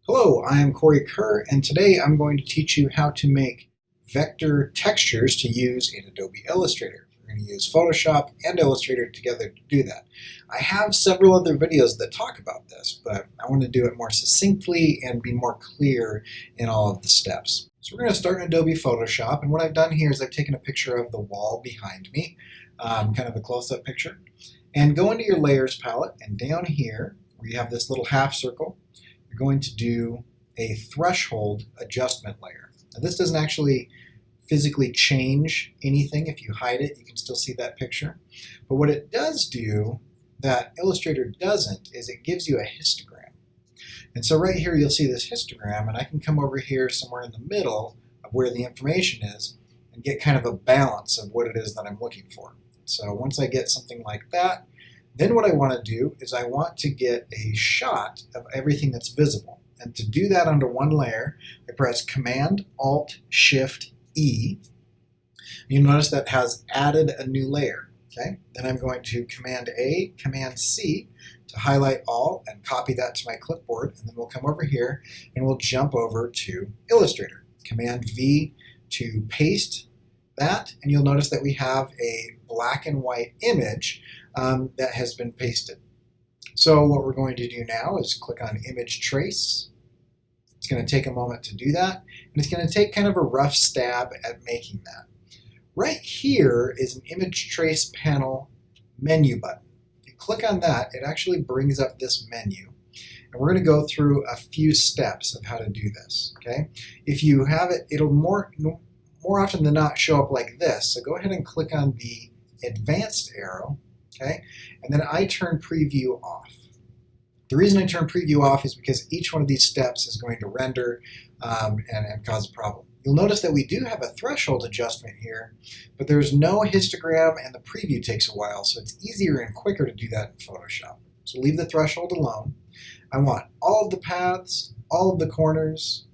Hello, I am Corey Kerr, and today I'm going to teach you how to make vector textures to use in Adobe Illustrator. We're going to use Photoshop and Illustrator together to do that. I have several other videos that talk about this, but I want to do it more succinctly and be more clear in all of the steps. So we're going to start in Adobe Photoshop, and what I've done here is I've taken a picture of the wall behind me, kind of a close-up picture, and go into your Layers palette, and down here where you have this little half circle, you're going to do a threshold adjustment layer. Now this doesn't actually physically change anything. If you hide it, you can still see that picture. But what it does do that Illustrator doesn't is it gives you a histogram. And so right here you'll see this histogram, and I can come over here somewhere in the middle of where the information is and get kind of a balance of what it is that I'm looking for. So once I get something like that, then what I want to do is I want to get a shot of everything that's visible. And to do that under one layer, I press Command-Alt-Shift-E. You'll notice that has added a new layer. Okay? Then I'm going to Command-A, Command-C to highlight all and copy that to my clipboard. And then we'll come over here and we'll jump over to Illustrator. Command-V to paste that, and you'll notice that we have a black and white image that has been pasted. So what we're going to do now is click on Image Trace. It's going to take a moment to do that, and it's going to take kind of a rough stab at making that. Right here is an Image Trace panel menu button. If you click on that, it actually brings up this menu. And we're going to go through a few steps of how to do this. Okay? If you have it, it'll more often than not show up like this. So go ahead and click on the advanced arrow, okay? And then I turn preview off. The reason I turn preview off is because each one of these steps is going to render and cause a problem. You'll notice that we do have a threshold adjustment here, but there's no histogram and the preview takes a while, so it's easier and quicker to do that in Photoshop. So leave the threshold alone. I want all of the paths, all of the corners,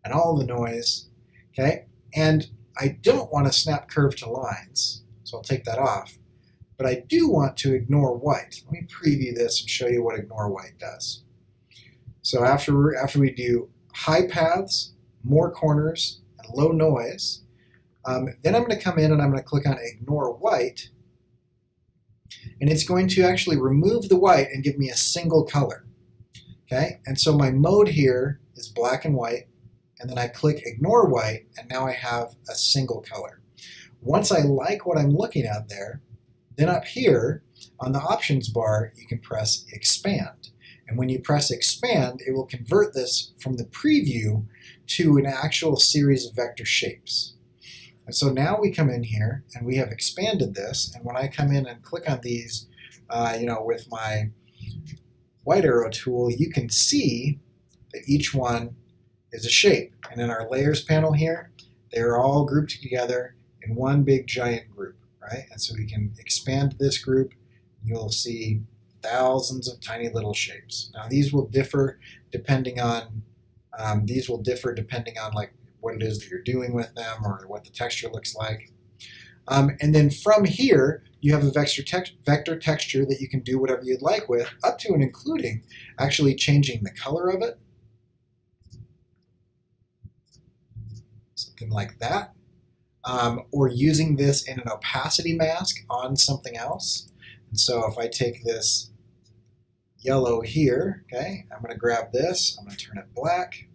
and all of the noise, okay? And I don't want to snap curve to lines, so I'll take that off. But I do want to ignore white. Let me preview this and show you what ignore white does. So after we do high paths, more corners, and low noise, then I'm going to come in and I'm going to click on ignore white, and it's going to actually remove the white and give me a single color. Okay, and so my mode here is black and white, and then I click ignore white, and now I have a single color. Once I like what I'm looking at there, then up here on the options bar you can press expand. And when you press expand, it will convert this from the preview to an actual series of vector shapes. And so now we come in here and we have expanded this, and when I come in and click on these with my white arrow tool, you can see that each one is a shape. And in our layers panel here, they're all grouped together in one big giant group, right? And so we can expand this group. You'll see thousands of tiny little shapes. Now these will differ depending on like what it is that you're doing with them or what the texture looks like. And then from here, you have a vector texture that you can do whatever you'd like with, up to and including actually changing the color of it. Something like that. Or using this in an opacity mask on something else. And so if I take this yellow here, okay, I'm going to grab this, I'm going to turn it black,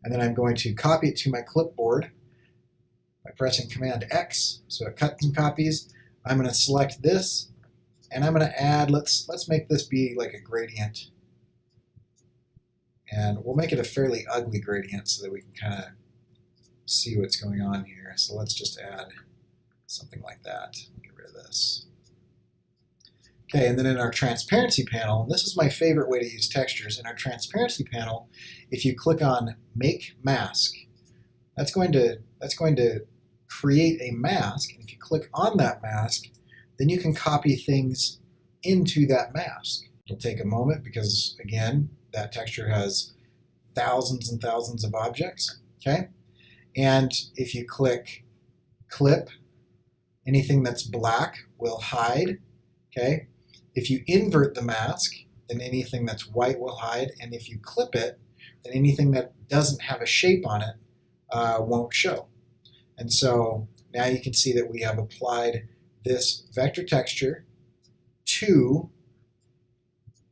and then I'm going to copy it to my clipboard by pressing Command X, so it cuts and copies. I'm going to select this, and I'm going to add, let's make this be like a gradient, and we'll make it a fairly ugly gradient so that we can kind of see what's going on here. So let's just add something like that. Get rid of this. Okay, and then in our transparency panel, and this is my favorite way to use textures, in our transparency panel, if you click on Make Mask, that's going to create a mask. And if you click on that mask, then you can copy things into that mask. It'll take a moment because, again, that texture has thousands and thousands of objects. Okay. And if you click Clip, anything that's black will hide, okay? If you invert the mask, then anything that's white will hide, and if you clip it, then anything that doesn't have a shape on it won't show. And so now you can see that we have applied this vector texture to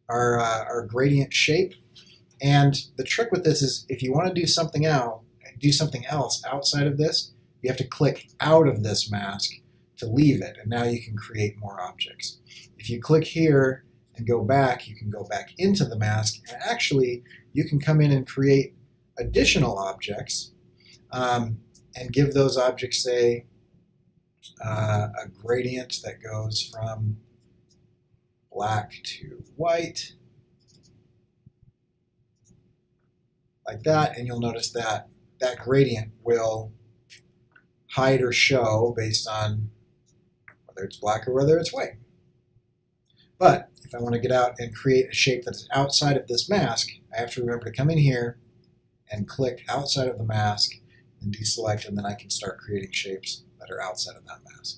our gradient shape. And the trick with this is if you want to do something else outside of this, you have to click out of this mask to leave it, and now you can create more objects. If you click here and go back, you can go back into the mask, and actually you can come in and create additional objects and give those objects, say, a gradient that goes from black to white, like that, and you'll notice that that gradient will hide or show based on whether it's black or whether it's white. But if I want to get out and create a shape that is outside of this mask, I have to remember to come in here and click outside of the mask and deselect, and then I can start creating shapes that are outside of that mask.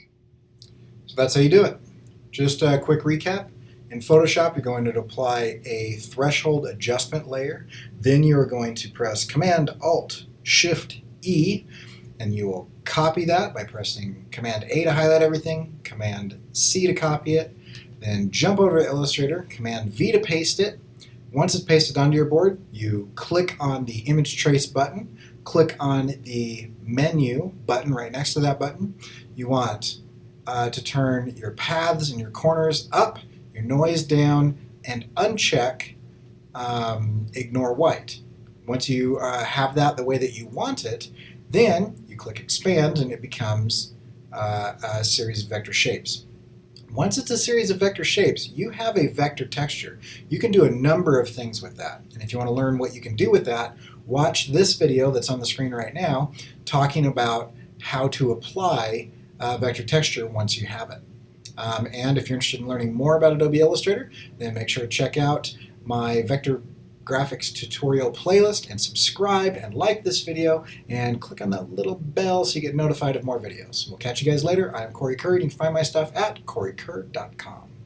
So that's how you do it. Just a quick recap. In Photoshop, you're going to apply a threshold adjustment layer. Then you are going to press Command-Alt-Shift-E, and you will copy that by pressing Command-A to highlight everything, Command-C to copy it, then jump over to Illustrator, Command-V to paste it. Once it's pasted onto your board, you click on the Image Trace button, click on the Menu button right next to that button. You want to turn your paths and your corners up, your noise down, and uncheck Ignore White. Once you have that the way that you want it, then you click Expand and it becomes a series of vector shapes. Once it's a series of vector shapes, you have a vector texture. You can do a number of things with that. And if you want to learn what you can do with that, watch this video that's on the screen right now talking about how to apply vector texture once you have it. And if you're interested in learning more about Adobe Illustrator, then make sure to check out my vector graphics tutorial playlist and subscribe and like this video and click on that little bell so you get notified of more videos. We'll catch you guys later. I'm Corey Kerr. You can find my stuff at coreykerr.com.